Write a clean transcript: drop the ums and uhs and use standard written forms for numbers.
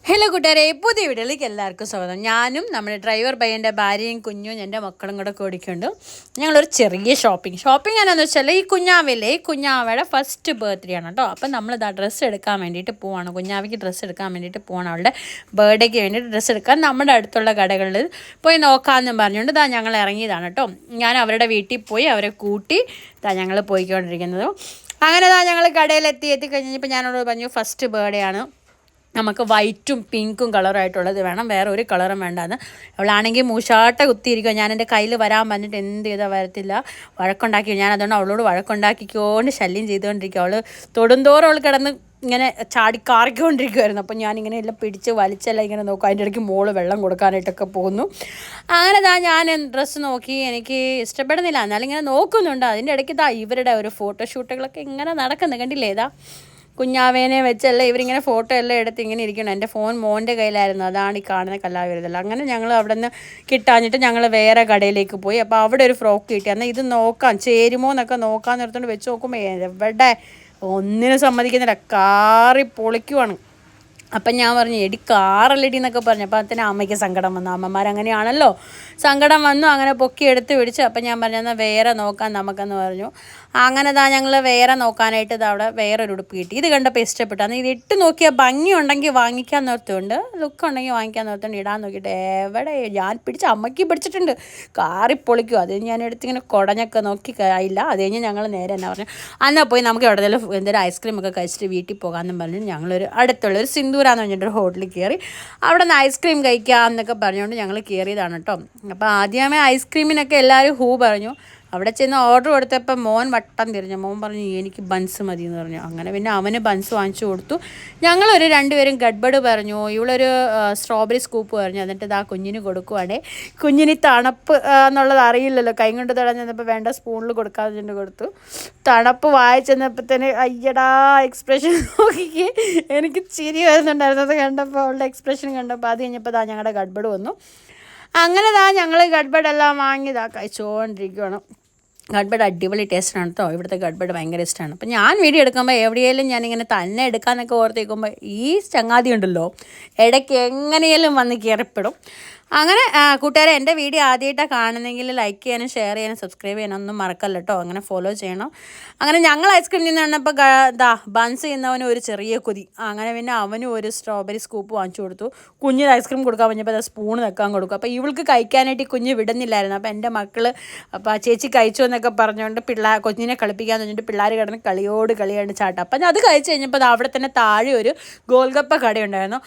Hello കൂട്ടുകാരെ, പുതിയ വീഡിയോയിലേക്ക് എല്ലാവർക്കും സ്വാഗതം. ഞാനും നമ്മുടെ ഡ്രൈവർ പയ്യൻ്റെ ഭാര്യയും കുഞ്ഞും എൻ്റെ മക്കളും കൂടെ കൂടിക്കൊണ്ട് ഞങ്ങളൊരു ചെറിയ ഷോപ്പിംഗ് എന്നാന്ന് വെച്ചാൽ ഈ കുഞ്ഞാവയുടെ ഫസ്റ്റ് ബർത്ത്ഡേ ആണ് കേട്ടോ. അപ്പം നമ്മളിതാ ഡ്രസ്സ് എടുക്കാൻ വേണ്ടിയിട്ട് പോവാണ്. കുഞ്ഞാവയ്ക്ക് ഡ്രസ്സ് എടുക്കാൻ വേണ്ടിയിട്ട് പോവാണ്. അവളുടെ ബർത്ത്ഡേക്ക് വേണ്ടിയിട്ട് ഡ്രസ്സ് എടുക്കാൻ നമ്മുടെ അടുത്തുള്ള കടകളിൽ പോയി നോക്കാമെന്നും പറഞ്ഞുകൊണ്ട് ഞങ്ങൾ ഇറങ്ങിയതാണ് കേട്ടോ. ഞാൻ അവരുടെ വീട്ടിൽ പോയി അവരെ കൂട്ടി ഞങ്ങൾ പോയിക്കൊണ്ടിരിക്കുന്നത്. അങ്ങനെ ഞങ്ങൾ എത്തിക്കഴിഞ്ഞപ്പോൾ ഞാനോട് പറഞ്ഞു ഫസ്റ്റ് ബർത്ത്ഡേ ആണ്, നമുക്ക് വൈറ്റും പിങ്കും കളറായിട്ടുള്ളത് വേണം, വേറെ ഒരു കളറും വേണ്ടാന്ന്. അവളാണെങ്കിൽ മൂശാട്ട കുത്തിയിരിക്കുക. ഞാൻ എൻ്റെ കയ്യിൽ വരാൻ പറഞ്ഞിട്ട് എന്ത് ചെയ്താൽ വരത്തില്ല, വഴക്കുണ്ടാക്കി. ഞാൻ അതുകൊണ്ട് അവളോട് വഴക്കുണ്ടാക്കിക്കൊണ്ട് ശല്യം ചെയ്തുകൊണ്ടിരിക്കുക. അവൾ തൊടുന്തോറും അവൾ കിടന്ന് ഇങ്ങനെ ചാടിക്കാറിക്കൊണ്ടിരിക്കുമായിരുന്നു. അപ്പം ഞാനിങ്ങനെ എല്ലാം പിടിച്ച് വലിച്ചെല്ലാം ഇങ്ങനെ നോക്കും. അതിൻ്റെ ഇടയ്ക്ക് മോള് വെള്ളം കൊടുക്കാനായിട്ടൊക്കെ പോകുന്നു. അങ്ങനെ ഞാൻ ഡ്രസ്സ് നോക്കി, എനിക്ക് ഇഷ്ടപ്പെടുന്നില്ല, എന്നാലും ഇങ്ങനെ നോക്കുന്നുണ്ട്. അതിൻ്റെ ഇടയ്ക്ക് ഇവരുടെ ഒരു ഫോട്ടോഷൂട്ടുകളൊക്കെ ഇങ്ങനെ നടക്കുന്നത് കണ്ടില്ലേ. കുഞ്ഞാവേനെ വെച്ചല്ല ഇവരിങ്ങനെ ഫോട്ടോ എല്ലാം എടുത്ത് ഇങ്ങനെ ഇരിക്കണം. എൻ്റെ ഫോൺ മോൻ്റെ കയ്യിലായിരുന്നു, അതാണ് ഈ കാണുന്ന കലാവിരുതല്ല. അങ്ങനെ ഞങ്ങൾ അവിടെ നിന്ന് കിട്ടാഞ്ഞിട്ട് ഞങ്ങൾ വേറെ കടയിലേക്ക് പോയി. അപ്പോൾ അവിടെ ഒരു ഫ്രോക്ക് കിട്ടി. എന്നാൽ ഇത് നോക്കാം ചേരുമോ എന്നൊക്കെ നോക്കാൻ നിർത്തുകൊണ്ട് വെച്ച് നോക്കുമ്പോൾ എവിടെ ഒന്നിനും സമ്മതിക്കുന്നില്ല, കാറി പൊളിക്കുവാണ്. അപ്പം ഞാൻ പറഞ്ഞു എടി കാറല്ലടി എന്നൊക്കെ പറഞ്ഞു. അപ്പോൾ അതിന് അമ്മയ്ക്ക് സങ്കടം വന്നു. അമ്മമാരങ്ങനെയാണല്ലോ, സങ്കടം വന്നു. അങ്ങനെ പൊക്കി എടുത്ത് പിടിച്ചു. അപ്പം ഞാൻ പറഞ്ഞു എന്നാൽ വേറെ നോക്കാം നമുക്കെന്ന് പറഞ്ഞു. അങ്ങനെ ഞങ്ങൾ വേറെ നോക്കാനായിട്ട് അവിടെ വേറൊരു ഉടുപ്പ് കിട്ടി. ഇത് കണ്ടപ്പോൾ ഇഷ്ടപ്പെട്ടു. അന്ന് ഇത് ഇട്ട് നോക്കിയാൽ ഭംഗി ഉണ്ടെങ്കിൽ വാങ്ങിക്കാൻ നിർത്തുണ്ട്, ലുക്ക് ഉണ്ടെങ്കിൽ വാങ്ങിക്കാൻ നിർത്തുണ്ട്. ഇടാൻ നോക്കിയിട്ട് എവിടെ ഞാൻ അമ്മയ്ക്ക് പിടിച്ചിട്ടുണ്ട്, കാറി പൊളിക്കും. അത് ഞാൻ എടുത്തിങ്ങനെ കുടഞ്ഞൊക്കെ നോക്കി ആയില്ല. അത് കഴിഞ്ഞ് ഞങ്ങൾ നേരെ എന്നാ പറഞ്ഞു എന്നാൽ പോയി നമുക്ക് എന്തെങ്കിലും ഐസ്ക്രീം ഒക്കെ കഴിച്ചിട്ട് വീട്ടിൽ പോകാമെന്നും പറഞ്ഞു ഞങ്ങളൊരു അടുത്തുള്ളൊരു സിന്ദൂരാന്ന് പറഞ്ഞിട്ടൊരു ഹോട്ടലിൽ കയറി. അവിടെ നിന്ന് ഐസ്ക്രീം കഴിക്കാം എന്നൊക്കെ പറഞ്ഞുകൊണ്ട് ഞങ്ങൾ കയറിയതാണ് കേട്ടോ. അപ്പോൾ ആദ്യമേ ഐസ്ക്രീമിനൊക്കെ എല്ലാവരും പറഞ്ഞു. അവിടെ ചെന്ന് ഓർഡർ കൊടുത്തപ്പോൾ മോൻ വട്ടം തിരിഞ്ഞു. മോൻ പറഞ്ഞു എനിക്ക് ബൺസ് മതി എന്ന് പറഞ്ഞു. അങ്ങനെ പിന്നെ അവന് ബൺസ് വാങ്ങിച്ചു കൊടുത്തു. ഞങ്ങളൊരു രണ്ടുപേരും ഗഡ്ബഡ് പറഞ്ഞു, ഇവളൊരു സ്ട്രോബെറി സ്കൂപ്പ് പറഞ്ഞു. എന്നിട്ട് കുഞ്ഞിന് കൊടുക്കുവാണേ. കുഞ്ഞിന് തണുപ്പ് എന്നുള്ളത് അറിയില്ലല്ലോ, കൈ കൊണ്ട് തടഞ്ഞപ്പോൾ വേണ്ട സ്പൂണിൽ കൊടുക്കാതെ കൊടുത്തു. തണുപ്പ് വായിച്ചെന്നപ്പോൾ തന്നെ അയ്യടാ എക്സ്പ്രഷൻ നോക്കിക്ക് എനിക്ക് ചിരി വരുന്നുണ്ടായിരുന്നത് കണ്ടപ്പോൾ, അവളുടെ എക്സ്പ്രഷൻ കണ്ടപ്പോൾ. അത് കഴിഞ്ഞപ്പോൾ ഞങ്ങളുടെ ഗഡ്ബഡ് വന്നു. അങ്ങനെ ഞങ്ങൾ ഗഡ്ബഡെല്ലാം വാങ്ങി കഴിച്ചുകൊണ്ടിരിക്കുകയാണ്. ഗഡ്ബഡ് അടിപൊളി ടേസ്റ്റാണ് കേട്ടോ. ഇവിടുത്തെ ഗഡ്ബഡ് ഭയങ്കര ഇഷ്ടമാണ്. അപ്പം ഞാൻ വീഡിയോ എടുക്കുമ്പോൾ എവിടെയെങ്കിലും ഞാനിങ്ങനെ തന്നെ എടുക്കാമെന്നൊക്കെ ഓർത്തേക്കുമ്പോൾ ഈ ചങ്ങാതി ഉണ്ടല്ലോ ഇടയ്ക്ക് എങ്ങനെയെങ്കിലും വന്ന് കയറിപ്പെടും. അങ്ങനെ കൂട്ടുകാരെ, എൻ്റെ വീഡിയോ ആദ്യമായിട്ടാണ് കാണുന്നെങ്കിൽ ലൈക്ക് ചെയ്യാനും ഷെയർ ചെയ്യാനും സബ്സ്ക്രൈബ് ചെയ്യാനും ഒന്നും മറക്കല്ല കേട്ടോ. അങ്ങനെ ഫോളോ ചെയ്യണം. അങ്ങനെ ഞങ്ങൾ ഐസ്ക്രീം നിന്നപ്പോൾ ബൺസ് ചെയ്യുന്നവന് ഒരു ചെറിയ കൊതി. അങ്ങനെ പിന്നെ അവനും ഒരു സ്ട്രോബെറി സ്കൂപ്പ് വാങ്ങിച്ചു കൊടുത്തു. കുഞ്ഞിന് ഐസ്ക്രീം കൊടുക്കാൻ പറഞ്ഞപ്പോൾ സ്പൂൺ വെക്കാൻ കൊടുക്കും. അപ്പോൾ ഇവൾക്ക് കഴിക്കാനായിട്ട് കുഞ്ഞ് വിടുന്നില്ലായിരുന്നു. അപ്പോൾ എൻ്റെ മക്കൾ അപ്പോൾ ചേച്ചി കഴിച്ചു എന്നൊക്കെ പറഞ്ഞുകൊണ്ട് കുഞ്ഞിനെ കളിപ്പിക്കാമെന്ന് പറഞ്ഞിട്ട് പിള്ളേർ കിടന്ന് കളിയാണ് ചാട്ടം. അപ്പം അത് കഴിച്ച് കഴിഞ്ഞപ്പോൾ അവിടെ തന്നെ താഴെ ഒരു ഗോൾഗപ്പ കടയുണ്ടായിരുന്നു.